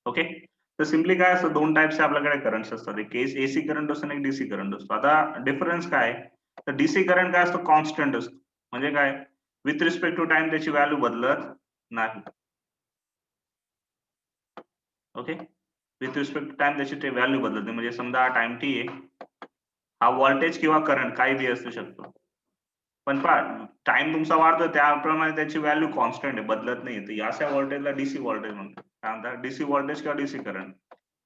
Okay. तर simply काय असतं, दोन टाइप्सचे आपल्याकडे करंट्स असतात. एक एसी करंट असतो आणि एक डीसी करंट असतो. आता डिफरन्स काय आहे? तर डीसी करंट काय असतो, कॉन्स्टंट असतो. म्हणजे काय, विथ रिस्पेक्ट टू टाइम त्याची व्हॅल्यू बदलत नाही. Okay. With respect to time त्याची व्हॅल्यू बदलत नाही. म्हणजे समजा हा टाइम टी आहे, हा व्होल्टेज किंवा करंट काही बी असू शकतो. पण पहा, टाइम तुमचा वाढतो त्याप्रमाणे त्याची व्हॅल्यू कॉन्स्टंट आहे, बदलत नाही. तर अशा व्होल्टेजला डीसी व्होल्टेज म्हणतात. काय म्हणतात, डीसी व्होल्टेज किंवा डीसी करंट.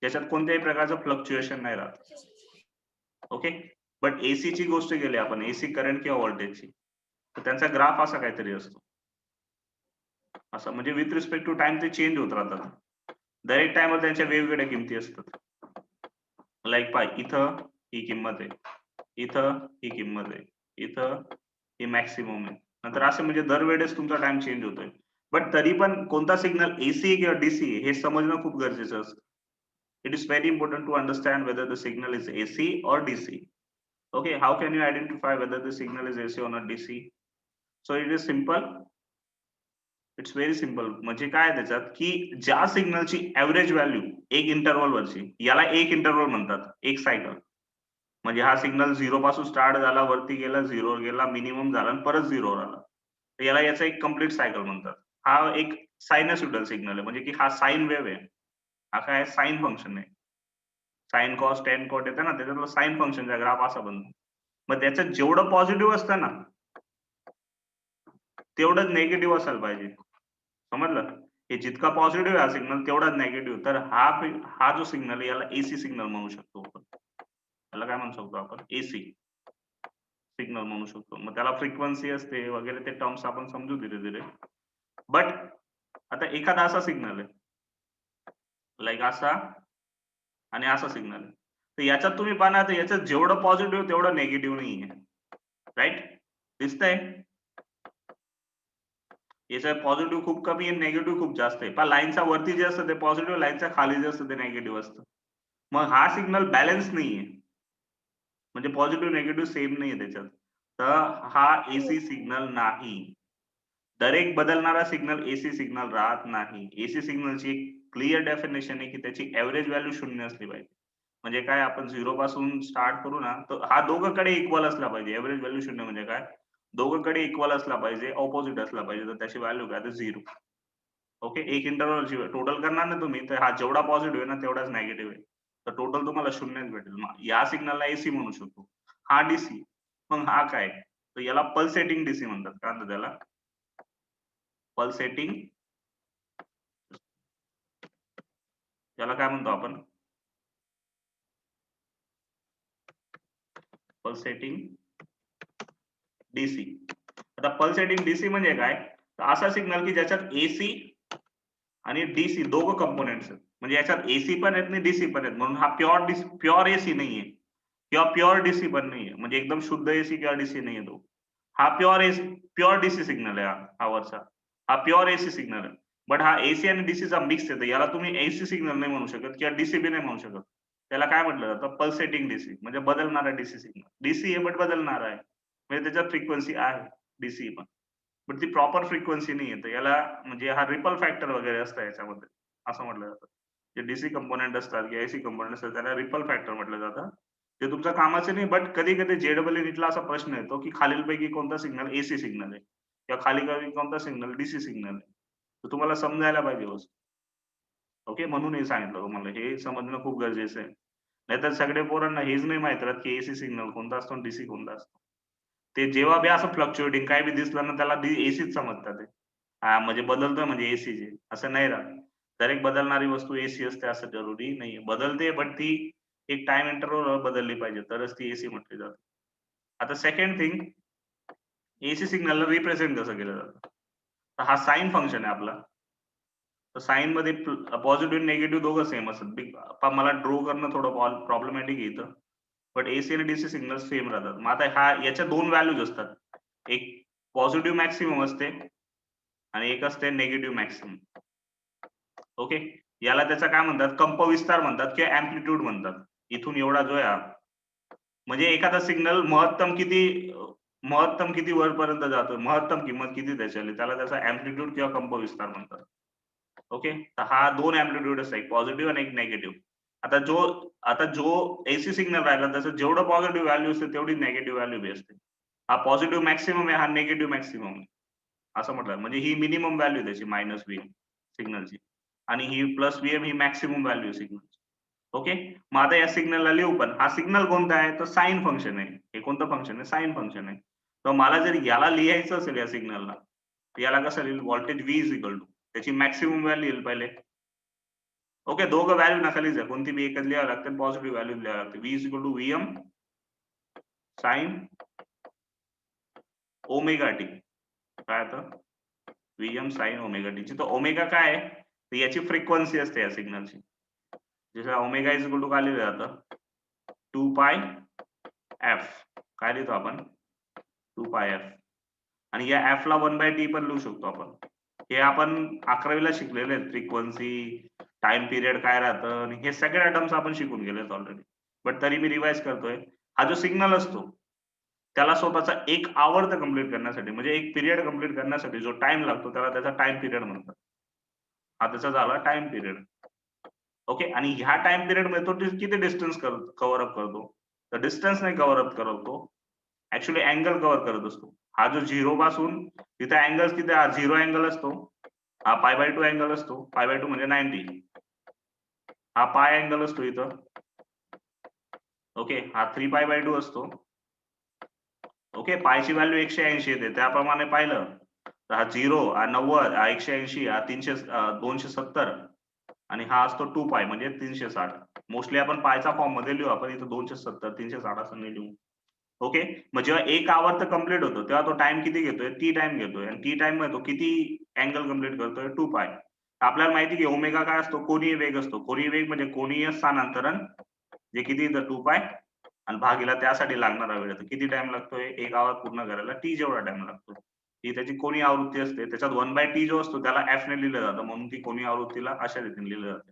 त्याच्यात कोणत्याही प्रकारचं फ्लक्च्युएशन नाही राहत. ओके. बट एसीची गोष्ट केली आपण, एसी करंट किंवा व्होल्टेजची, तर त्यांचा ग्राफ असा काहीतरी असतो. असं म्हणजे विथ रिस्पेक्ट टू टाइम ते चेंज होत राहतात. दरेक टाइमवर त्यांच्या वेगवेगळ्या किमती असतात. लाईक पाय, इथं ही किंमत आहे, इथं ही किंमत आहे, इथं ही मॅक्सिमम आहे. नंतर असं म्हणजे दरवेळेस तुमचा टाइम चेंज होतोय. बट तरी पण कोणता सिग्नल एसी किंवा डीसी हे समजणं खूप गरजेचं असतं. It is very important to understand whether the signal is AC or DC. Okay, how can you identify whether the signal is AC or not DC? So it is simple. It's very simple. म्हणजे काय त्याच्यात, की ज्या सिग्नलची average value एक interval वरची, याला एक इंटरवल म्हणतात, एक सायकल. म्हणजे हा सिग्नल 0 पासून स्टार्ट झाला, वरती गेला, 0 वर गेला, मिनिमम झाला आणि परत 0 वर आला. तर याला याचा एक कंप्लीट सायकल म्हणतात. हा एक सायनोसॉइडल सिग्नल आहे, म्हणजे की हा साइन वेव्ह आहे. हा काय साइन फंक्शन आहे. साइन कॉस टेन कॉट येतं ना, त्याच्यातलं साइन फंक्शनचा ग्राफ असा बनतो. मग त्याच्यात जेवढं पॉझिटिव्ह असतं ना, तेवढंच निगेटिव्ह असायला पाहिजे. समजलं? हे जितका पॉझिटिव्ह आहे हा सिग्नल, तेवढाच निगेटिव्ह. तर हा जो सिग्नल आहे याला एसी सिग्नल म्हणू शकतो आपण. त्याला काय म्हणू शकतो आपण, एसी सिग्नल म्हणू शकतो. मग त्याला फ्रिक्वेन्सी असते वगैरे, ते टर्म्स आपण समजू धीरे धीरे. बट आता एखादा असा सिग्नल आहे, लाईक असा आणि असा सिग्नल आहे. तर याच्यात तुम्ही पाहणार, तर याच्यात जेवढं पॉझिटिव्ह तेवढं निगेटिव्ह नाहीये. राइट? दिसतंय? याच्यात पॉझिटिव्ह खूप कमी आहे, निगेटिव्ह खूप जास्त आहे. पण लाईनच्या वरती जे असतं ते पॉझिटिव्ह, लाईनच्या खाली जे असतं ते निगेटिव्ह असतं. मग हा सिग्नल बॅलन्स नाहीये. म्हणजे पॉझिटिव्ह निगेटिव्ह सेम नाहीये त्याच्यात. तर हा एसी सिग्नल नाही. दरेक बदलणारा सिग्नल एसी सिग्नल राहत नाही. एसी सिग्नलची एक क्लिअर डेफिनेशन आहे, की त्याची एव्हरेज व्हॅल्यू 0 असली पाहिजे. म्हणजे काय, आपण 0 पासून स्टार्ट करू ना, तर हा दोघांकडे इक्वल असला पाहिजे. एव्हरेज व्हॅल्यू 0 म्हणजे काय, दोघांकडे इक्वल असला पाहिजे, ऑपोझिट असला पाहिजे. तर त्याची व्हॅल्यू काय, तर 0. ओके. एक इंटरव्हलची टोटल करणार ना तुम्ही, तर हा जेवढा पॉझिटिव्ह आहे ना तेवढाच निगेटिव्ह आहे. तर टोटल तुम्हाला 0च भेटेल. मग या सिग्नलला एसी म्हणू शकतो. हा डीसी. मग हा काय, तर याला पल्सेटिंग डीसी म्हणतात. काय म्हणतात त्याला, पल्सेटिंग. याला काय म्हणतो आपण, पल्सेटिंग डीसी. आता पल्सेटिंग डीसी म्हणजे काय, तर असा सिग्नल की ज्याच्यात एसी आणि डीसी दोघं कंपोनेंट्स आहेत. म्हणजे याच्यात एसी पण आहेत आणि डीसी पण आहेत. म्हणून हा प्युअर एसी नाहीये किंवा प्युअर डीसी पण नाहीये. म्हणजे एकदम शुद्ध एसी किंवा डीसी नाहीये तो. हा प्युअर डीसी सिग्नल आहे. हा वरचा हा प्युअर एसी सिग्नल आहे. बट हा एसी आणि डीसीचा मिक्स आहे. याला तुम्ही एसी सिग्नल नाही म्हणू शकत किंवा डीसी बी नाही म्हणू शकत. त्याला काय म्हटलं जातं, पल्सेटिंग डीसी. म्हणजे बदलणारा डीसी सिग्नल. डीसी आहे बट बदलणारा आहे. म्हणजे त्याच्यात फ्रिक्वेन्सी आहे डीसी पण, बट ती प्रॉपर फ्रिक्वेन्सी नाही येत. याला म्हणजे हा रिपल फॅक्टर वगैरे असतं याच्यामध्ये, असं म्हटलं जातं. जे डीसी कंपोनेंट असतात किंवा एसी कंपोनेंट असतात त्याला रिपल फॅक्टर म्हटलं जातं. ते तुमच्या कामाचे नाही. बट कधी कधी जेडब्ल्यू नीटला असा प्रश्न येतो, की खालीलपैकी कोणता सिग्नल एसी सिग्नल आहे किंवा खाली कोणता सिग्नल डीसी सिग्नल आहे. तर तुम्हाला समजायला पाहिजे वस्तू. ओके. म्हणून हे सांगितलं तुम्हाला, हे समजणं खूप गरजेचं आहे. नाहीतर सगळे पोरांना हेच नाही माहित राहत, की एसी सिग्नल कोणता असतो आणि डीसी कोणता असतो. ते जेव्हा बी असं फ्लक्च्युएटिंग काय बी दिसलं ना, त्याला एसीच समजतात ते. हां, म्हणजे बदलतोय म्हणजे एसीच आहे, असं नाही राहत. डायरेक्ट बदलणारी वस्तू एसी असते असं जरुरी नाहीये. बदलते बट ती एक टाईम इंटरव्हलवर बदलली पाहिजे, तरच ती एसी म्हटली जाते. आता सेकंड थिंग, एसी सिग्नलला रिप्रेझेंट कसं केलं जातं? तर हा साइन फंक्शन आहे आपला. तर साइनमध्ये पॉझिटिव्ह निगेटिव्ह दोघं सेम असतात. पण मला ड्रॉ करणं थोडं प्रॉब्लेमॅटिक आहे इथं. बट एसी आणि डीसी सिग्नल सेम राहतात. मग आता याच्या 2 व्हॅल्यूज असतात. एक पॉझिटिव्ह मॅक्सिमम असते आणि एक असते निगेटिव्ह मॅक्सिमम. ओके. याला त्याचा काय म्हणतात, कंपविस्तार म्हणतात किंवा अँप्लिट्यूड म्हणतात. इथून एवढा जो आहे हा, म्हणजे एखादा सिग्नल महत्तम किती वरपर्यंत जातो, महत्तम किंमत किती त्याची, त्याला त्याचा अँप्लिट्यूड किंवा कंपविस्तार म्हणतात. ओके, तर हा दोन अँप्लिट्यूड असतात, एक पॉझिटिव्ह आणि एक नेगेटिव्ह. आता जो एसी सिग्नल राहिला त्याचं जेवढं पॉझिटिव्ह व्हॅल्यू असते तेवढी निगेटिव्ह व्हॅल्यू बी असते. हा पॉझिटिव्ह मॅक्सिमम आहे, हा निगेटिव्ह मॅक्सिमम आहे असं म्हटलं. म्हणजे ही मिनिमम व्हॅल्यू त्याची मायनस व्हीएम सिग्नलची आणि ही प्लस व्हीएम ही मॅक्सिमम व्हॅल्यू सिग्नलची. ओके, मग आता या सिग्नलला लिहू. पण हा सिग्नल कोणता आहे? तर साइन फंक्शन आहे. हे कोणतं फंक्शन आहे? साइन फंक्शन आहे. तर मला जर याला लिहायचं असेल या सिग्नलला, याला कसं लिहिल? Voltage V is equal to त्याची मॅक्सिमम व्हॅल्यू येईल पहिले. ओके, दोघं व्हॅल्यू नका लिहिता, कोणती बी एकच लिहावं लागते, पॉझिटिव्ह व्हॅल्यू लिहावं लागते. V is equal to VM sine omega T. काय आता? VM sine omega T. तर ओमेगा काय आहे? तर याची फ्रिक्वेन्सी असते या सिग्नलची. जसं ओमेगा इज इक्वल टू काय लिहिलं जातं? 2 पाय एफ. काय लिहितो आपण? 2 पाय एफ. आणि या एफ ला 1/t पण लिहू शकतो आपण. हे आपण 11वीला शिकलेले आहेत. फ्रिक्वेन्सी, टाइम पिरियड काय राहतं आणि हे सगळ्या टर्म्स आपण शिकून गेलेत ऑलरेडी. बट तरी मी रिवाइज करतोय. हा जो सिग्नल असतो त्याला स्वतःचा एक आवर्त कंप्लीट करण्यासाठी, म्हणजे एक पिरियड कंप्लीट करण्यासाठी जो टाइम लागतो त्याला त्याचा टाइम पिरियड म्हणतात. हा त्याचा झाला टाइम पिरियड. ओके, आणि ह्या टाइम पिरियड मध्ये तो किती डिस्टन्स कव्हर अप करतो? तर डिस्टन्स नाही कव्हर अप करत तो, ऍक्च्युली अँगल कव्हर करत असतो. हा जो 0 पासून तिथे अँगल किती? हा 0 अँगल असतो, हा π/2 अँगल असतो. π/2 म्हणजे 90. हा पाय अँगल असतो इथं. ओके, हा 3π/2 असतो. ओके, पायची व्हॅल्यू 180 येते. त्याप्रमाणे पाहिलं तर हा 0, हा 90, हा 180, हा 270 आणि हा असतो 2π म्हणजे 360. मोस्टली आपण पायचा फॉर्म मध्ये लिहू, आपण इथं 270 360 असं नाही लिहू. ओके, मग जेव्हा एक आवर तर कंप्लीट होतो तेव्हा तो टाइम किती घेतोय? टी टाइम घेतोय. आणि टी टाइम मध्ये तो किती अँगल कंप्लीट करतोय? 2π. आपल्याला माहिती की ओमेगा काय असतो? कोनीय वेग असतो. कोनीय वेग म्हणजे कोनीय स्थानांतरण, जे किती येतं? 2π आणि भागीला त्यासाठी लागणारा वेळ. तर किती टाइम लागतोय? एक आवर पूर्ण करायला टी जेवढा टाइम लागतो. ही त्याची कोनीय आवृत्ती असते. त्याच्यात 1/t जो असतो त्याला एफ ने लिहिलं जातं, म्हणून ती कोनीय आवृत्तीला अशा रीतीने लिहिलं जातं.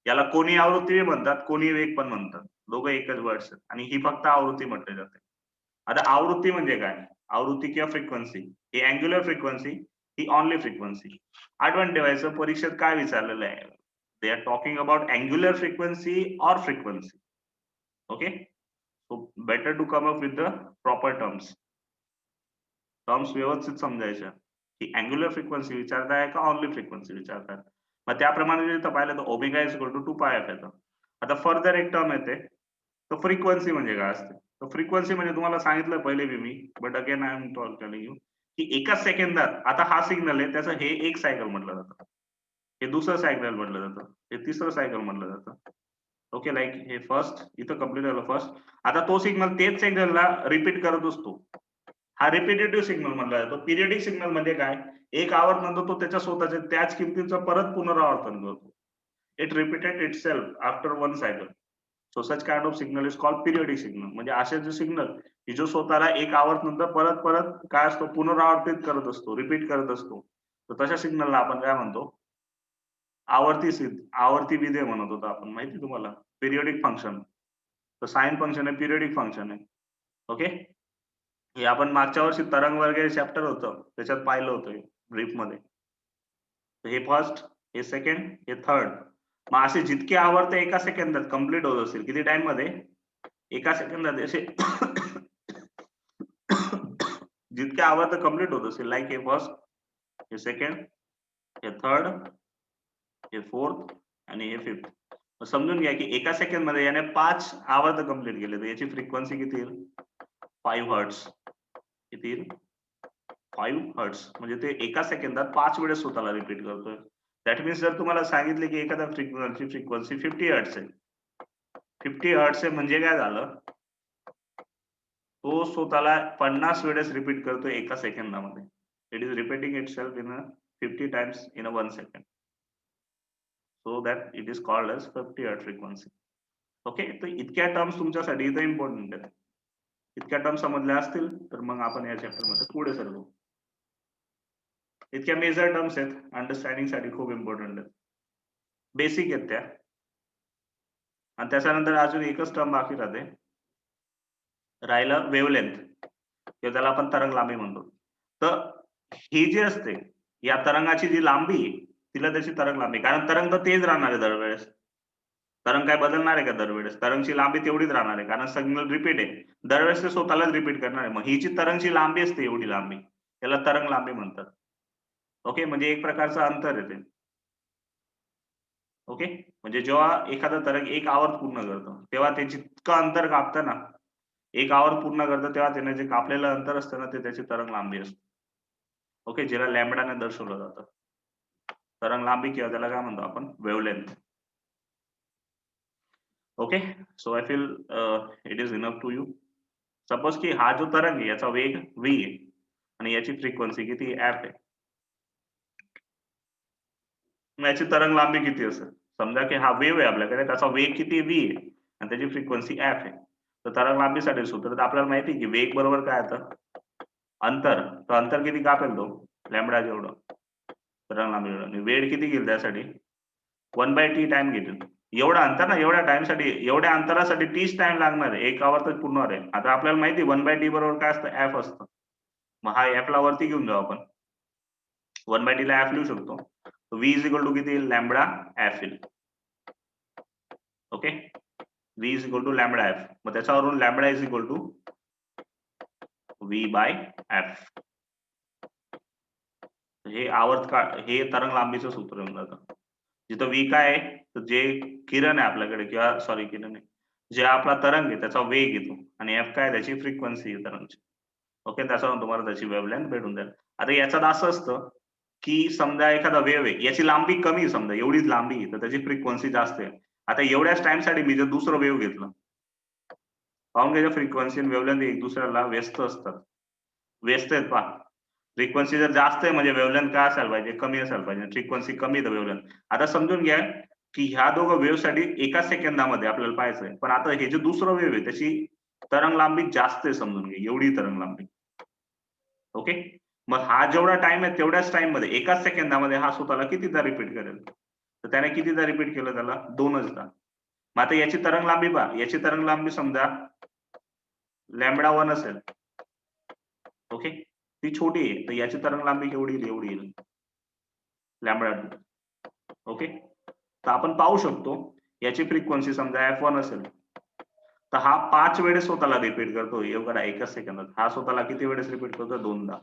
याला कोनीय आवृत्ती म्हणतात, कोनीय वेग पण म्हणतात. दोघं एकच वर्ड्स आहेत आणि ही फक्त आवृत्ती म्हटली जाते. आता आवृत्ती म्हणजे काय? आवृत्ती किंवा फ्रिक्वेन्सी, ही अँग्युलर फ्रिक्वेन्सी, ही ऑनली फ्रिक्वेन्सी. आठवण ठेवायचं, परीक्षेत काय विचारलेलं आहे? They are talking about angular frequency और frequency. Okay, so better to come up with the proper terms. Terms व्यवस्थित समजायच्या की अँग्युलर फ्रिक्वेन्सी विचारताय का ऑनली फ्रिक्वेन्सी विचारताय. मग त्याप्रमाणे जर पाहिलं तर omega is equal to 2πf येतं. आता फर्दर एक टर्म येते, तर फ्रिक्वेन्सी म्हणजे काय असते? तर फ्रिक्वेन्सी म्हणजे तुम्हाला सांगितलं पहिले बी मी, but again I am telling you की एका सेकंदात, आता हा सिग्नल आहे त्याचं हे एक सायकल म्हटलं जातं, हे दुसरं सायकल म्हटलं जातं, हे तिसरं सायकल म्हटलं जातं. ओके, लाईक हे फर्स्ट इथं कंप्लीट झालं फर्स्ट. आता तो सिग्नल तेच सिग्नलला रिपीट करत असतो. हा रिपिटेटिव्ह सिग्नल म्हटला जातो. पिरियडिक सिग्नल म्हणजे काय? एक आवर नंतर तो त्याच्या स्वतःच्या त्याच किमतीचं परत पुनरावर्तन करतो. It repeated itself after one cycle. So such kind of signal is called periodic signal. म्हणजे असे जे सिग्नल की जो स्वतःला एक आवर नंतर परत परत काय असतो? पुनरावर्तित करत असतो, रिपीट करत असतो. तर तशा सिग्नलला आपण काय म्हणतो? आवर्ती विधेय म्हणत होतो आपण, माहिती तुम्हाला? Periodic function. तर साइन फंक्शन आहे, पिरियडिक फंक्शन आहे. ओके, हे आपण मागच्या वर्षी तरंग वगैरे चॅप्टर होतं त्याच्यात पाहिलं होतं ब्रीफ मध्ये. हे फर्स्ट, हे सेकंड, हे थर्ड. मग असे जितके आवर्त एका सेकंदात कंप्लीट होत असतील, किती टाइम मध्ये? एका सेकंदात असे जितके आवर्त कंप्लीट होत असतील, लाईक हे फर्स्ट, हे सेकंड, हे थर्ड, हे फोर्थ आणि हे फिफ्थ. समजून घ्या की एका सेकंड मध्ये याने 5 आवर्त कंप्लीट केले, तर याची फ्रिक्वेन्सी किती येईल? 5 हर्ट्स. किती येईल? 5 हर्ट्स. म्हणजे ते एका सेकंदात 5 वेळेस स्वतःला रिपीट करतोय. दॅट मीन्स जर तुम्हाला सांगितले की एखाद्या फ्रिक्वेन्सी 50 हर्ट्स आहे, 50 हर्ट्स आहे म्हणजे काय झालं? तो स्वतःला 50 वेळेस रिपीट करतोय एका सेकंदामध्ये. It is repeating itself in 50 times in 1 second. So that it is called as 50 hertz frequency. Okay, तर इतक्या टर्म्स तुमच्यासाठी इथं इम्पॉर्टंट आहेत. इतक्या टर्म्स समजल्या असतील तर मग आपण या चॅप्टर मध्ये पुढे सरकू. इतक्या मेजर टर्म्स आहेत, अंडरस्टँडिंग साठी खूप इम्पॉर्टंट आहेत, बेसिक आहेत त्या. आणि त्याच्यानंतर अजून एकच टर्म बाकी राहते, राहिलं वेव्हलेंथ, किंवा त्याला आपण तरंग लांबी म्हणतो. तर ही जी असते, या तरंगाची जी लांबी तिला त्याची तरंग लांबी, कारण तरंग तर तेच राहणार आहे दरवेळेस. तरंग काय बदलणार आहे का दरवेळेस? तरंगची लांबी तेवढीच राहणार आहे, कारण सिग्नल रिपीट आहे. दरवेळेस ते स्वतःलाच रिपीट करणार आहे. मग ही जी तरंगची लांबी असते एवढी लांबी, त्याला तरंग लांबी म्हणतात. ओके, म्हणजे एक प्रकारचं अंतर आहे ते. ओके, म्हणजे जेव्हा एखादं तरंग एक आवर्त पूर्ण करतं, तेव्हा ते जितकं अंतर कापतं ना, एक आवर्त पूर्ण करतं तेव्हा त्याने जे कापलेलं अंतर असतं ना, ते त्याची तरंग लांबी असते. ओके, ज्याला लॅम्बडाने दर्शवलं जातं. तरंग लांबी किंवा त्याला काय म्हणतो आपण, wavelength. Okay, so I feel it is enough to you. Suppose की हा जो तरंग आहे याचा वेग v आहे आणि याची फ्रिक्वेन्सी किती f आहे. मग याची तरंग लांबी किती असेल? समजा की हा वेव्ह आहे आपल्याकडे, त्याचा वेग किती v आहे आणि त्याची फ्रिक्वेन्सी f आहे. तर तरंग लांबीसाठी सूत्र तर आपल्याला माहिती आहे की वेग बरोबर काय येतं, अंतर. तर अंतर किती कापेल तो, लॅम्बडा जेवढं तरंग लांबी एवढं. आणि वेळ किती घेईल त्यासाठी, 1/t टाइम घेतील. एवढं अंतर ना, एवढ्या टाइमसाठी, एवढ्या अंतरासाठी tच टाइम लागणार आहे, 1 आवर्तच पुरणार आहे. आता आपल्याला माहिती आहे 1/t बरोबर काय असतं, f असतं. मग हा f ला वरती घेऊन जाऊ आपण, 1/t ला f लिहू शकतो. v इज इक्वल टू किती, लॅम्बडा f येईल. Okay, v is equal to lambda f. मग त्याच्यावरून lambda is equal to v by f. हे आवर्त का, हे तरंग लांबीचं सूत्र येऊन जातं. जिथं v काय आहे, तर जे किरण आहे आपल्याकडे, किंवा सॉरी किरण नाही, जे आपला तरंग आहे त्याचा वेग येतो, आणि f काय, त्याची फ्रिक्वेन्सी आहे तरंगची. ओके, त्याच्यावरून तुम्हाला त्याची वेव्हलेंथ भेटून जाईल. आता याच्यात असं असतं की समजा एखादा वेव्ह आहे, याची लांबी कमी आहे, समजा एवढीच लांबी आहे, तर त्याची फ्रिक्वेन्सी जास्त आहे. आता एवढ्याच टाइमसाठी मी जर दुसरं वेव्ह घेतलं, पाहून घ्यायचं, फ्रिक्वेन्सी आणि वेव्हलेंथ एक दुसऱ्याला व्यस्त असतात. व्यस्त आहेत पहा. फ्रिक्वेन्सी जर जास्त आहे म्हणजे वेव्हलेंथ काय असायला पाहिजे, कमी असायला पाहिजे. फ्रिक्वेन्सी कमी आहे तर वेव्हलेंथ. आता समजून घ्या की ह्या दोघं वेव्हसाठी एका सेकंदामध्ये आपल्याला पाहायचंय. पण आता हे जे दुसरं वेव्ह आहे त्याची तरंग लांबी जास्त आहे, समजून घ्या एवढी तरंग लांबी. ओके, मग हा जेवढा टाइम आहे तेवढ्याच टाइम मध्ये, एकाच सेकंदामध्ये हा स्वतःला कितीदा रिपीट करेल, तर त्याने कितीदा रिपीट केलं त्याला, 2च दा. मग आता याची तरंग लांबी पहा, याची तरंग लांबी समजा λ1 असेल. ओके, ती छोटी आहे, तर याची तरंग लांबी केवढी येईल, एवढी येईल, λ2. ओके, तर आपण पाहू शकतो याची फ्रिक्वेन्सी समजा f1 असेल, तर हा 5 वेळेस स्वतःला रिपीट करतो एवढा एकाच सेकंदात. हा स्वतःला किती वेळेस रिपीट करतो, 2दा.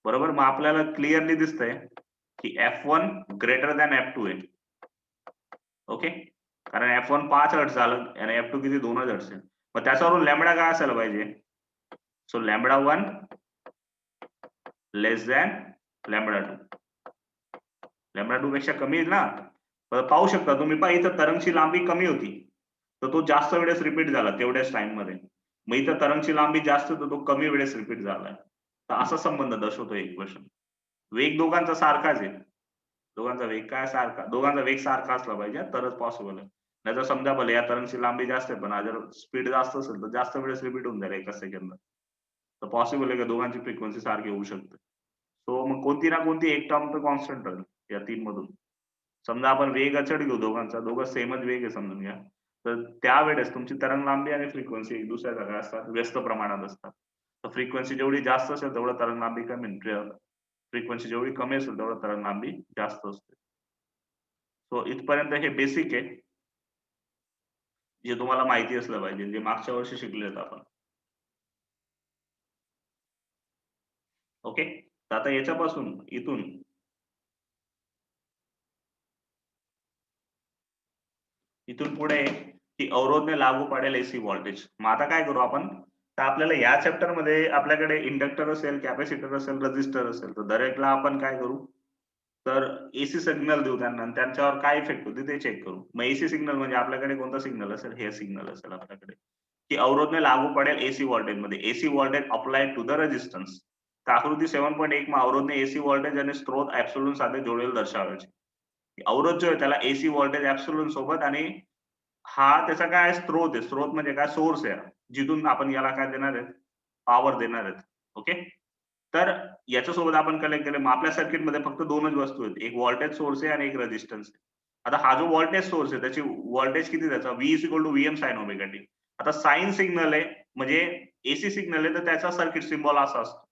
बरोबर, मग आपल्याला क्लिअरली दिसतंय की f1 ग्रेटर दॅन f2 आहे. ओके, कारण f1 5 हर्ट्झ झालं आणि f2 किती, 2च हर्ट्झ आहे. मग त्याच्यावरून लॅम्बडा काय असायला पाहिजे, सो λ1 लेस दॅन λ2. λ2 पेक्षा कमी आहे ना. पाहू शकता तुम्ही, पहा इथं तरंगची लांबी कमी होती, तर तो जास्त वेळेस रिपीट झाला तेवढ्याच टाइम मध्ये. मग इथं तरंगची लांबी जास्त, तर तो कमी वेळेस रिपीट झालाय. तर असा संबंध दर्शवतो इक्वेशन. वेग दोघांचा सारखाच आहे, दोघांचा वेग काय सारखा, दोघांचा वेग सारखा असला पाहिजे तरच पॉसिबल आहे. नाही तर समजा भले या तरंगची लांबी जास्त आहे, पण जर स्पीड जास्त असेल तर जास्त वेळेस रिपीट होऊन जाईल एका सेकंदात. तर पॉसिबल आहे का दोघांची फ्रिक्वेन्सी सारखी होऊ शकते. सो मग कोणती ना कोणती एक टर्म तर कॉन्स्टंट राहील या 3 मधून. समजा आपण वेग अचळ घेऊ दोघांचा, दोघं सेमच वेग आहे समजून घ्या, तर त्यावेळेस तुमची तरंग लांबी आणि फ्रिक्वेन्सी एक दुसऱ्या काय असतात, व्यस्त प्रमाणात असतात. तर फ्रिक्वेन्सी जेवढी जास्त असेल तेवढं तरंग लांबी कमी, फ्रिक्वेन्सी जेवढी कमी असेल तेवढं तरंग लांबी जास्त असते. सो इथपर्यंत हे बेसिक आहे, जे तुम्हाला माहिती असलं पाहिजे, जे मागच्या वर्षी शिकलेत आपण. ओके, तर आता याच्यापासून इथून पुढे की अवरोधने लागू पडेल एसी व्होल्टेज. मग आता काय करू आपण, तर आपल्याला या चॅप्टर मध्ये आपल्याकडे इंडक्टर असेल, कॅपॅसिटर असेल, रेझिस्टर असेल, तर दरेकला आपण काय करू, तर एसी सिग्नल देऊ त्यांना आणि त्यांच्यावर काय इफेक्ट होते ते चेक करू. मग एसी सिग्नल म्हणजे आपल्याकडे कोणता सिग्नल असेल, हे सिग्नल असेल आपल्याकडे की अवरोधने लागू पडेल एसी व्होल्टेज मध्ये, AC voltage applied to the resistance. तर आकृती 7.1 मा अवरोधने एसी व्होल्टेज आणि स्त्रोत ऍप्सोलून સાથે जोडेल दर्शवायचे. अवरोध जो आहे त्याला एसी व्होल्टेज ऍप्सोलून सोबत, आणि हा त्याचा काय स्त्रोत आहे, स्त्रोत म्हणजे काय, सोर्स आहे, जिथून आपण याला काय देणार आहेत, पॉवर देणार आहेत. ओके, तर याच्यासोबत आपण कनेक्ट केलं. मग आपल्या सर्किट मध्ये फक्त 2च वस्तू आहेत, एक व्होल्टेज सोर्स आहे आणि एक रेजिस्टन्स आहे. आता हा जो व्होल्टेज सोर्स आहे त्याची व्होल्टेज किती, त्याचा V is equal to VM sine omega T. आता साइन सिग्नल आहे म्हणजे एसी सिग्नल आहे, तर त्याचा सर्किट सिम्बॉल असा असतो.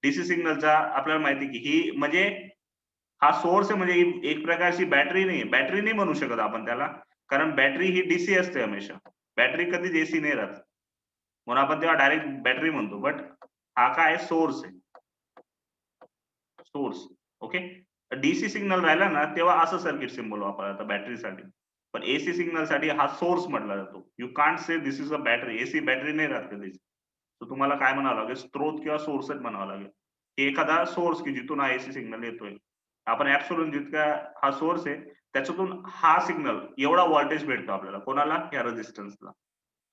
डीसी सिग्नलचा आपल्याला माहिती की ही म्हणजे हा सोर्स आहे म्हणजे एक प्रकारची बॅटरी नाही, बॅटरी नाही म्हणू शकत आपण त्याला, कारण बॅटरी ही डीसी असते हमेशा, बॅटरी कधीच एसी नाही राहत, म्हणून आपण तेव्हा डायरेक्ट बॅटरी म्हणतो. बट हा काय सोर्स आहे, सोर्स. ओके, डीसी सिग्नल राहिला ना तेव्हा असं सर्किट सिम्बॉल वापरला जातं बॅटरीसाठी, पण एसी सिग्नल साठी हा सोर्स म्हटला जातो. You can't say this is a battery, AC battery नाही राहत कधीच. तर तुम्हाला काय म्हणावं लागेल, स्त्रोत किंवा सोर्सच म्हणावं लागेल, की एखादा सोर्स की जिथून हा एसी सिग्नल येतोय. आपण ऍप्सोलून जितका हा सोर्स आहे त्याच्यातून हा सिग्नल एवढा व्होल्टेज भेटतो आपल्याला, कोणाला, या रेझिस्टन्सला.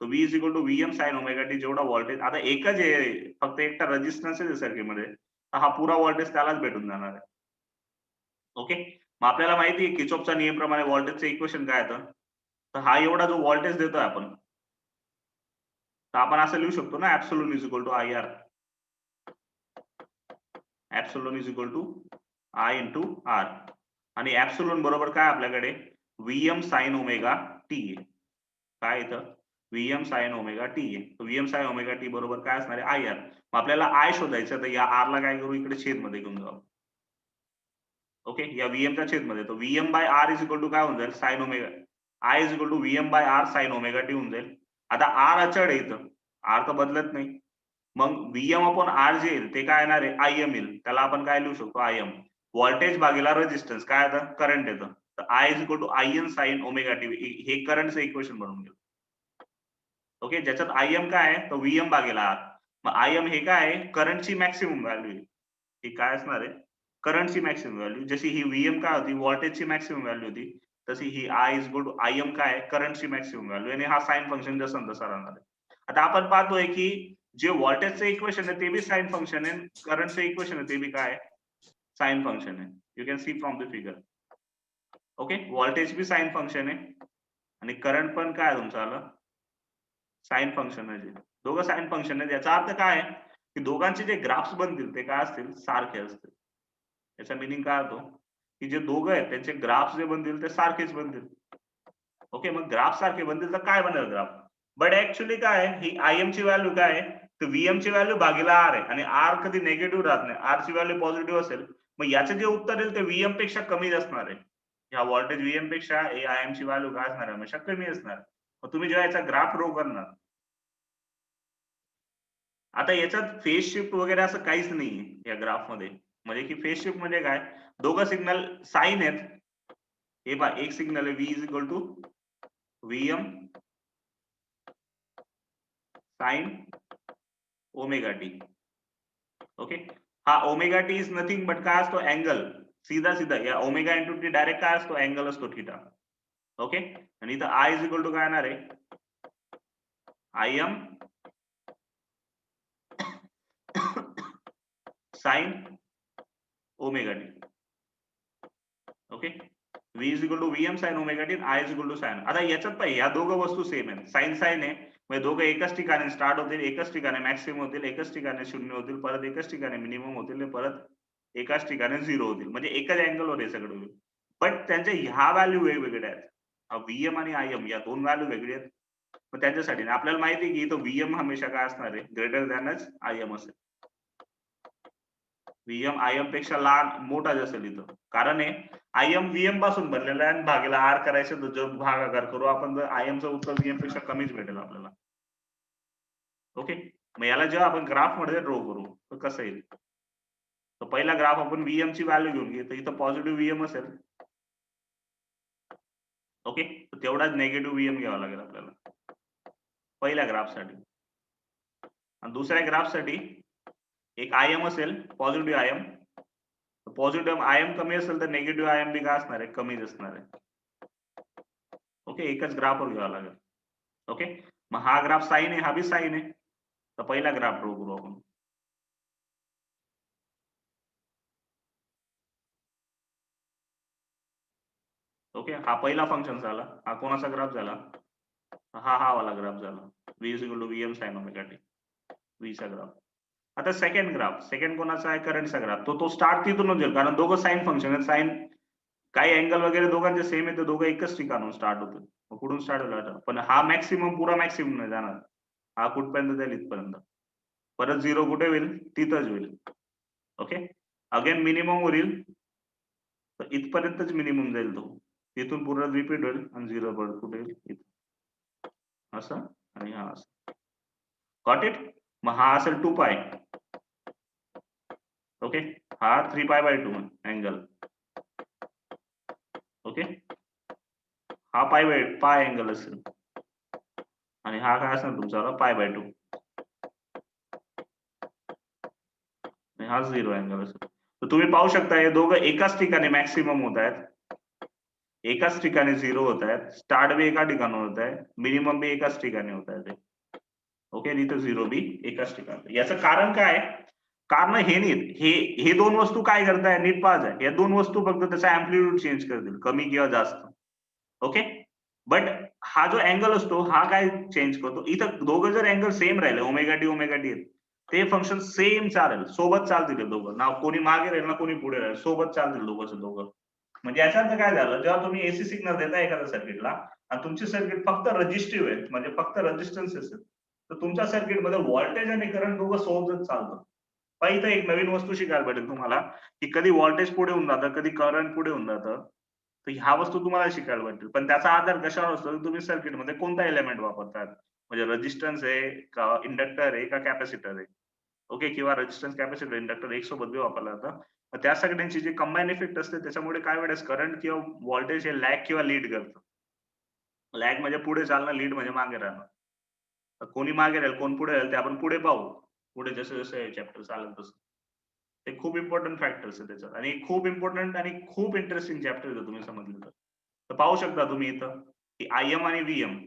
तो V is equal to VM sine omega T, जेवढा व्होल्टेज, आता एकच आहे फक्त एकटा रेझिस्टन्स आहे सर्किट मध्ये, हा पुरा व्होल्टेज त्यालाच भेटून जाणार आहे. ओके, मग आपल्याला माहिती आहे किर्चॉफचा नियमप्रमाणे व्होल्टेजचं इक्वेशन काय येतं, तर हा एवढा जो व्होल्टेज देतोय आपण, तर आपण असं लिहू शकतो ना, epsilon is equal to IR, epsilon is equal to I into R, आणि ऍप्सोलून बरोबर काय आपल्याकडे VM साइन ओमेगा टी आहे. काय येतं, VM साइन ओमेगा टी आहे. VM साइन ओमेगा टी बरोबर काय असणार आहे, IR. मग आपल्याला I शोधायचं, तर या R ला काय करू, इकडे छेद मध्ये घेऊन जाऊ. ओके, या VM च्या छेद मध्ये, तो VM by R is equal to काय होऊन जाईल, sine omega, I is equal to VM by R sine omega T होऊन जाईल. आता R अचळ आहे इथं, R तर बदलत नाही, मग VM अपॉन R जे येईल ते काय येणार आहे, IM येईल. त्याला आपण काय लिहू शकतो, IM, व्होल्टेज भागीला रेझिस्टन्स, काय येतं, करंट येतं. तर I is equal to IN sine omega T, हे करंटचं इक्वेशन बनवून घेऊ. ओके, ज्याच्यात IM काय आहे, तो VM भागीला R. मग IM हे काय आहे, करंटची मॅक्सिमम व्हॅल्यू आहे. ही काय असणार आहे, करंटची मॅक्सिमम व्हॅल्यू. जशी ही VM काय होती, व्होल्टेजची मॅक्सिमम व्हॅल्यू होती, तशी ही I is equal to IM काय आहे, करंटची मॅक्सिमम व्हॅल्यू, आणि हा साइन फंक्शन जसं तसा राहणार आहे. आता आपण पाहतोय की जे व्होल्टेजचं इक्वेशन आहे ते बी साइन फंक्शन आहे, करंटचं इक्वेशन आहे ते बी काय साइन फंक्शन आहे. You can see from the figure. Okay, voltage बी साइन फंक्शन आहे आणि करंट पण काय तुमचं आलं, साइन फंक्शन आहे. दोघं साइन फंक्शन आहे. याचा अर्थ काय आहे की दोघांचे जे ग्राफ्स बनतील ते काय असतील, सारखे असतील. याचा मिनिंग काय होतो, की जे दोघं आहेत त्यांचे ग्राफ्स जे बनतील ते सारखेच बनतील. ओके, मग ग्राफ सारखे बनतील तर काय बनेल ग्राफ, बट ऍक्च्युली काय आहे, ही IM ची व्हॅल्यू काय आहे, तर VM ची व्हॅल्यू भागीला R आहे, आणि R कधी निगेटिव्ह राहत नाही, R ची व्हॅल्यू पॉझिटिव्ह असेल, मग याचं जे उत्तर येईल ते VM पेक्षा कमीच असणार आहे. ह्या व्होल्टेज VM पेक्षा IM ची व्हॅल्यू काय असणार आहे, हमेशा कमी असणार. मग तुम्ही जेव्हा याचा ग्राफ ड्रॉ करणार, आता याच्यात फेज शिफ्ट वगैरे असं काहीच नाहीये या ग्राफ मध्ये. म्हणजे की फेज शिफ्ट म्हणजे काय, दोघं सिग्नल साइन आहेत. हे पहा, एक सिग्नल आहे V is equal to VM sine omega T. Okay, हा omega T is nothing but काय असतो, अँगल. सीधा सीधा या ओमेगा इंटू टी डायरेक्ट काय असतो, अँगल असतो थीटा. ओके, आणि इथं I इज इक्वल टू काय येणार आहे, IM sine omega T. Okay, V is equal to VM sine omega T, I is equal to sine. आता याच्यात पाहिजे, या दोघं वस्तू सेम आहेत, साइन साइन आहे, म्हणजे दोघं एकाच ठिकाणी स्टार्ट होतील, एकाच ठिकाणी मॅक्सिमम होतील, एकाच ठिकाणी शून्य होतील, परत एकाच ठिकाणी मिनिमम होतील, परत एकाच ठिकाणी झिरो होतील, म्हणजे एकाच अँगलवर हे सगळं होईल. बट त्यांच्या ह्या व्हॅल्यू वेगवेगळ्या आहेत. VM आणि IM या दोन व्हॅल्यू वेगळ्या आहेत. मग त्याच्यासाठी आपल्याला माहिती आहे की इथं VM हमेशा काय असणार आहे, ग्रेटर दॅनच IM असेल. VM IM पेक्षा लहान मोठा असेल इथं, कारण आहे IM VM पासून बनलेला आहे, आणि भागीला R करायचं तर जो भागाकार करू आपण, तर IM चं उत्तर VM पेक्षा कमीच भेटेल आपल्याला. ओके, मग याला जेव्हा आपण ग्राफ मध्ये ड्रॉ करू तर कसं येईल, तर पहिला ग्राफ आपण VM ची व्हॅल्यू घेऊन घेऊ, तर इथं पॉझिटिव्ह VM असेल. ओके, तर तेवढाच निगेटिव्ह VM घ्यावा लागेल आपल्याला पहिल्या ग्राफसाठी. आणि दुसऱ्या ग्राफसाठी एक IM असेल, पॉझिटिव्ह IM. पॉझिटिव्ह IM कमी असेल तर निगेटिव्ह IM बी काय असणार आहे, कमीच असणार आहे. ओके, एकच ग्राफवर घ्यावा लागेल. ओके, मग हा ग्राफ साइन आहे, हा बी साइन आहे, तर पहिला ग्राफ ड्रॉ करू आपण. ओके, हा पहिला फंक्शन झाला, हा कोणाचा ग्राफ झाला, हा वाला ग्राफ झाला, V is equal to VM sine omega T, V चा ग्राफ. आता सेकंड ग्राफ, सेकंड कोणाचा आहे, करंटचा ग्राफ. तो स्टार्ट तिथूनच होईल, कारण दोघं साइन फंक्शन आहेत, साइन काही अँगल वगैरे दोघांचे सेम आहे, तर दोघं एकच ठिकाणून स्टार्ट होतील. मग कुठून स्टार्ट होईल, पण हा मॅक्सिमम पुरा मॅक्सिमम नाही जाणार, हा कुठपर्यंत जाईल, इथपर्यंत. परत झिरो कुठे होईल, तिथंच होईल. ओके, अगेन मिनिमम होईल तर इथपर्यंतच मिनिमम जाईल तो. इथून पूर्ण रिपीट होईल आणि 0 परत कुठे येईल इथं. असं आणि हा असं. Got it? मग हा असेल 2π. ओके, हा 3π/2 अँगल. ओके, हा पाय अँगल असेल आणि हा काय असेल तुमचा π/2 आणि हा 0 अँगल असेल. तर तुम्ही पाहू शकता हे दोघं एकाच ठिकाणी मॅक्सिमम होत आहेत, एकाच ठिकाणी 0 होत आहेत, स्टार्ट बी एका ठिकाणी होत आहे, मिनिमम बी एकाच ठिकाणी होत आहे. ओके, इथं 0 बी एकाच ठिकाणी. याचं कारण काय? कारण हे नाही, हे दोन वस्तू काय करताय नीट पाहताय, या दोन वस्तू फक्त त्याचा अँप्लिट्यूड चेंज करतील, कमी किंवा जास्त. ओके, बट हा जो अँगल असतो हा काय चेंज करतो. इथं दोघं जर अँगल सेम राहिले, ω t ते फंक्शन सेम चालेल, सोबत चालतील दोघं ना, कोणी मागे राहील ना कोणी पुढे राहील, सोबत चालतील दोघं. म्हणजे याचा अर्थ काय झालं, जेव्हा तुम्ही एसी सिग्नल देता एखाद्या सर्किटला आणि तुमची सर्किट फक्त रजिस्टिव्ह आहे, म्हणजे फक्त रेजिस्टन्स असेल, तर तुमच्या सर्किटमध्ये व्होल्टेज आणि करंट दोघं सोबतच चालतं. पण इथं एक नवीन वस्तू शिकायला भेटेल तुम्हाला, की कधी व्होल्टेज पुढे होऊन जातं, कधी करंट पुढे होऊन जातं. तर ह्या वस्तू तुम्हाला शिकायला भेटतील. पण त्याचा आधार कशावर असतो, तुम्ही सर्किटमध्ये कोणता एलिमेंट वापरतात, म्हणजे रेजिस्टन्स आहे का, इंडक्टर आहे का, कॅपॅसिटर आहे. ओके, किंवा रेजिस्टन्स, कॅपॅसिटर, इंडक्टर एक सोबत बी वापरला जातं. त्या सगळ्यांची जी कंबाईन इफेक्ट असते त्याच्यामुळे काय वेळेस करंट किंवा व्होल्टेज हे लॅग किंवा लीड करतं. लॅग म्हणजे पुढे चालणं, लीड म्हणजे मागे राहणं. तर कोणी मागे राहील कोण पुढे राहील ते आपण पुढे पाहू, पुढे जसं जसं चॅप्टर चालेल तसं. ते खूप इम्पॉर्टंट फॅक्टर्स आहे त्याच्यात आणि खूप इम्पॉर्टंट आणि खूप इंटरेस्टिंग चॅप्टर आहे तुम्ही समजलं तर पाहू शकता तुम्ही इथं की IM आणि VM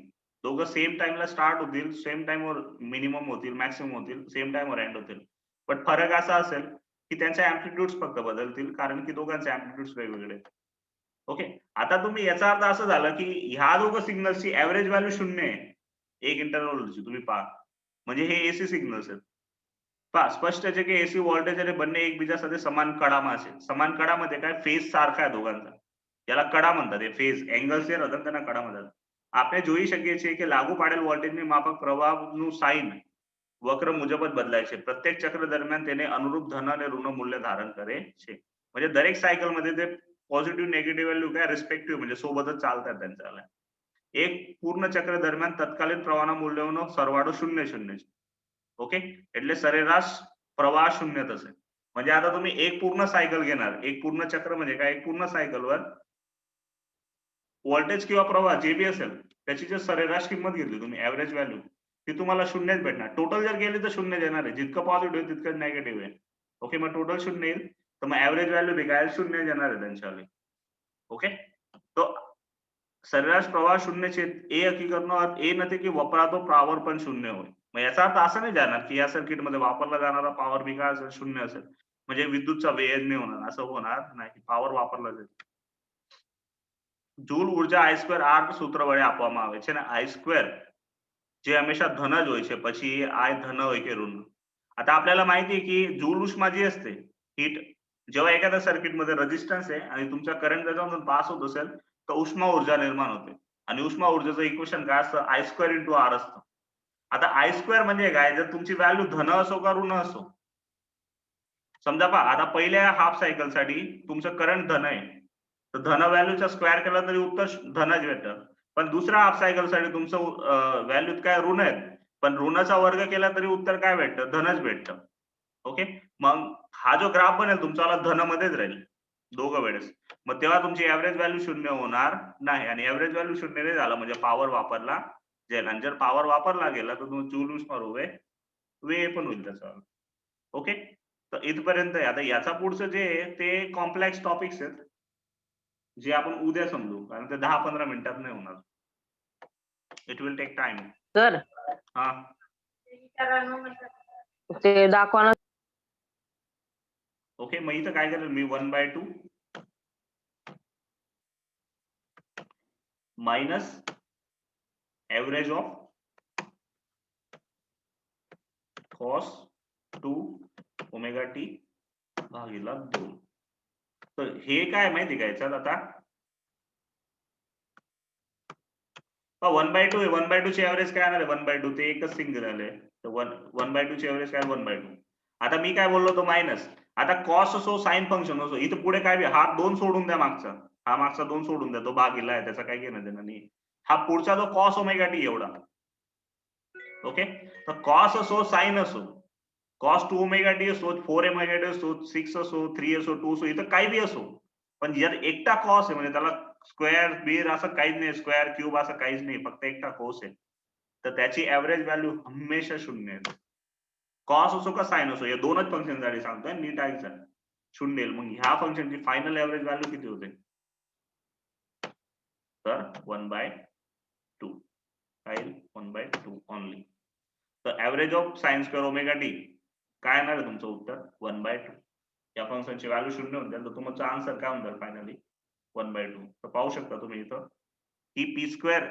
दोघं सेम टाइमला स्टार्ट होतील, सेम टाइमवर मिनिमम होतील, मॅक्सिमम होतील, सेम टाइमवर एंड होतील. पण फरक असा असेल की त्यांचे अँप्लिट्यूड्स फक्त बदलतील, कारण की दोघांचे अँप्लिट्यूड्स वेगवेगळे आहेत. ओके, आता तुम्ही याचा अर्थ असं झालं की ह्या दोघं सिग्नल्सची ऍव्हरेज व्हॅल्यू 0 आहे एक इंटरव्हलची, तुम्ही पहा म्हणजे हे एसी सिग्नल्स आहेत. पहा स्पष्ट છે કે એસી વોલ્ટેજ અને બંને એકબીજા સાથે સમાન કડામાં છે. સમાન કડાमध्ये काय फेज सारखा आहे दोघांचा. याला कडा म्हणतात, हे फेज એંગલ છે ને त्यांना કડા म्हणतात. આપણે જોઈ શકીએ છીએ કે લાગુ પાડેલ વોલ્ટેજની માફક પ્રવાહનું સાઇન વક્ર મુજબ જ બદલાય છે. પ્રત્યેક ચક્ર દરમિયાન તેને અનુરૂપ ધન અને ઋણ મૂલ્ય ધારણ કરે છે. म्हणजे दरेक सायकल मध्ये ते पॉझिटिव्ह निगेटिव्ह व्हॅल्यू काय रिस्पेक्टिव्ह म्हणजे सोबतच चालतात त्यांच्याला. एक पूर्ण चक्र दरम्यान तत्कालीन प्रवाह मूल्यનો સરવાળો 0-0 છે. ओके, એટલે સરેરાશ प्रवाह 0 થશે. म्हणजे आता तुम्ही एक पूर्ण सायकल घेणार, एक पूर्ण चक्र म्हणजे काय, एक पूर्ण सायकलवर व्होल्टेज किंवा प्रवाह जे बी असेल त्याची जर सरेराश किंमत घेतली तुम्ही, ऍव्हरेज व्हॅल्यू, ती तुम्हाला 0च भेटणार. टोटल जर गेली तर 0 येणार आहे, जितकं पॉझिटिव्ह तितकं निगेटिव्ह आहे. ओके, मग टोटल 0 येईल, तर मग ऍव्हरेज व्हॅल्यू बी काय 0 येणार आहे त्यांच्यावाली. ઓકે, તો સરેરાશ પ્રવાહ 0 છે એ હકીકતનો અર્થ એ નથી કે વપરાતો પાવર પણ 0 હોય. मग याचा अर्थ असं नाही जाणार की या सर्किटमध्ये वापरला जाणारा पॉवर बी काय असेल 0 असेल, म्हणजे विद्युतचा व्यय नाही होणार, असं होणार नाही. पॉवर वापरला जाईल. જૂલ ઊર્જા I2 R સૂત્ર વડે આપવામાં આવે છે અને I2 જે હંમેશા ધન જ હોય છે, પછી I ધન હોય કે ઋણ. आता आपल्याला माहिती आहे की जूल उष्मा जी असते हीट, जेव्हा एखाद्या सर्किटमध्ये रेजिस्टन्स आहे आणि तुमचा करंट त्याच्यामधून पास होत असेल तर उष्मा ऊर्जा निर्माण होते आणि उष्मा ऊर्जेचं इक्वेशन काय असतं, I2 × R असतं. आता I2 म्हणजे काय, जर तुमची व्हॅल्यू धन असो का ऋण असो, समजा पहा आता पहिल्या हाफ सायकल साठी तुमचं करंट धन आहे, तर धन व्हॅल्यूचा स्क्वेअर केला तरी उत्तर धनच भेटतं. पण दुसऱ्या हाफ सायकल साठी तुमचं व्हॅल्यूत काय ऋण आहेत, पण ऋणाचा वर्ग केला तरी उत्तर काय भेटतं, धनच भेटतं. ओके, मग हा जो ग्राफ बनेल तुमचा धनमध्येच राहील दोघं वेळेस, मग तेव्हा तुमची ऍव्हरेज व्हॅल्यू 0 होणार नाही आणि ऍव्हरेज व्हॅल्यू 0 नाही झाला म्हणजे पॉवर वापरला जाईल, आणि जर पॉवर वापरला गेला तर तुम्ही जूल उष्मा वे पण होईल त्याचा. ओके, तर इथपर्यंत आहे. आता याचा पुढचं जे आहे ते कॉम्प्लेक्स टॉपिक्स आहेत, जे आपण उद्या समजू, कारण ते 10-15 मिनिटात नाही होणार. It will take time. Sir हा, ते दाखवा ना. ओके, मग इथं काय करेल मी 1/2 minus average of cos 2 ω t भागीला 2. तर हे काय माहिती का याच्यात आता 1/2 आहे, 1/2 ची ऍव्हरेज काय येणार आहे, 1/2 ते एकच सिंगल आहे, तर 1/2 ची ऍव्हरेज काय 1/2. आता मी काय बोललो तो मायनस, आता कॉस असो साइन फंक्शन असो, इथं पुढे काय बी हा 2 सोडून द्या मागचा, हा मागचा 2 सोडून द्या, तो भागीला आहे त्याचा काय घेणं देणं नाही. हा पुढचा जो कॉस ओमेगा टी एवढा. ओके, तर कॉस असो साइन असो, कॉस 2 ओमेगा टी असो, 4 ओमेगा टी असो, 6 असो, 3 असो, 2 असो, इथं काही बी असो, पण जर एकटा कॉस आहे म्हणजे त्याला स्क्वेअर बीर असं काहीच नाही, स्क्वेअर क्यूब असं काहीच नाही, फक्त एकटा कॉस आहे, तर त्याची ऍव्हरेज व्हॅल्यू हमेशा 0 आहे. कॉस असो का साइन असो, या दोनच फंक्शन साठी सांगतोय, नीट ऐकायचं, 0 येईल. मग ह्या फंक्शनची फायनल ऍव्हरेज व्हॅल्यू किती होते? तर 1/2 काय 1/2 ओनली. तर average of sine square omega T काय येणार आहे तुमचं उत्तर? 1/2. या फंक्शनची व्हॅल्यू 0 होऊन जाईल, तर तुमचा आन्सर काय होऊन जाईल फायनली? 1/2. तर पाहू शकता तुम्ही इथं ही P square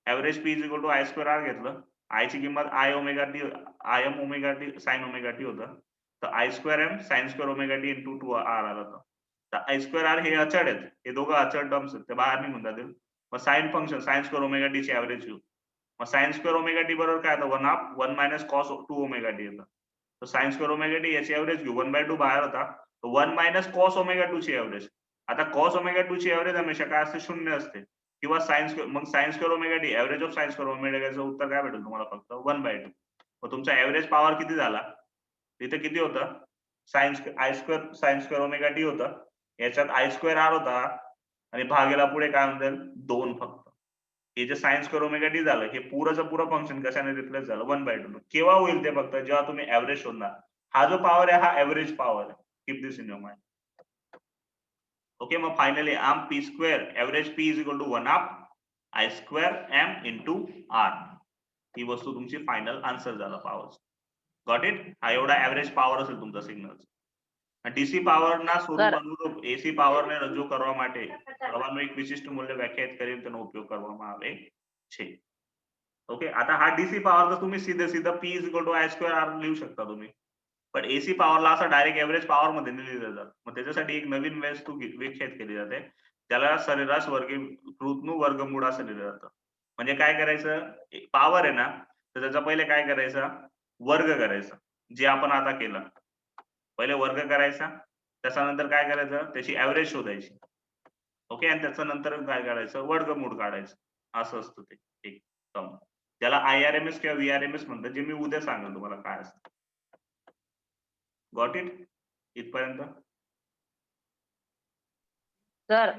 average P is equal to I square R घेतलं, आय ची किंमत I omega T, I M omega T sine omega T होतं, तर I square M sine square omega T into 2 R आलं होतं. तर आय स्क्वेअर आर हे अचळ आहेत, हे दोघं अचळ टर्म्स आहेत, ते बाहेर निघून जातील. मग sine function sine square omega T ची ऍव्हरेज घेऊ, मग साइन स्क्वेअर ओमेगा टी बरोबर काय येतं? 1/2 1 मायनस कॉस 2 ओमेगा टी येतं. तर साइन स्क्वेअर ओमेगा टी याची ऍव्हरेज घेऊ, 1/2 बाहेर होता, तर 1 मायनस कॉस ओमेगा 2 ची ऍव्हरेज. आता कॉस ओमेगा 2 ची ऍव्हरेज हमेशा काय असते? 0 असते. किंवा साइन स्क्वेअर, मग sign square omega T average of sine square omega चं उत्तर काय भेटेल तुम्हाला? फक्त 1/2. मग तुमचा ऍव्हरेज पॉवर किती झाला? इथे किती होतं? Sine I square sine square omega T होतं, याच्यात आय स्क्वेअर आर होता आणि भागेला पुढे काय म्हणतात? 2 फक्त. हे जे साइन स्क्वेअर ओमेगा टी झालं, हे पुरंचं पुरं फंक्शन कशाने रिप्लेस झालं? 1/2. केव्हा होईल ते? फक्त जेव्हा तुम्ही ऍव्हरेज शोधणार. हा जो पॉवर आहे हा ऍव्हरेज पॉवर आहे. Keep this in your mind. Okay, मग फायनली आम P square average P is equal to 1/2 I square M into R. ही वस्तू तुमची फायनल आन्सर झाला पॉवर. Got it? हा एवढा ऍव्हरेज पॉवर असेल तुमचा सिग्नल. ડીસી પાવરના સ્વરૂપ એસી પાવરને રજૂ કરવા માટે કરવાનું એક વિશિષ્ટ મૂલ્ય વ્યાખ્યાયિત કરીને તેનો ઉપયોગ કરવામાં આવે છે. ओके, आता हा डीसी पॉवर तर तुम्ही सीधा P is equal to I square R लिहू शकता तुम्ही, पण एसी पॉवरला असं डायरेक्ट एव्हरेज पॉवर मध्ये नाही लिहिलं जात. मग त्याच्यासाठी एक नवीन वस्तू व्याख्यायित केली जाते, त्याला सरेराश वर्गीकृत वर्गमूळ असं लिहिलं जातं. म्हणजे काय करायचं? पॉवर आहे ना, तर त्याचा पहिले काय करायचं? वर्ग करायचा, जे आपण आता केलं. पहिले वर्ग करायचा, त्याच्यानंतर काय करायचं? त्याची ऍव्हरेज शोधायची. ओके, आणि त्याच्या नंतर काय करायचं? वर्गमूळ काढायचं. असं असतं ते एक टर्म, त्याला IRMS किंवा VRMS म्हणतात, जे मी उद्या सांगेन तुम्हाला काय असतं. Got it? इथपर्यंत सर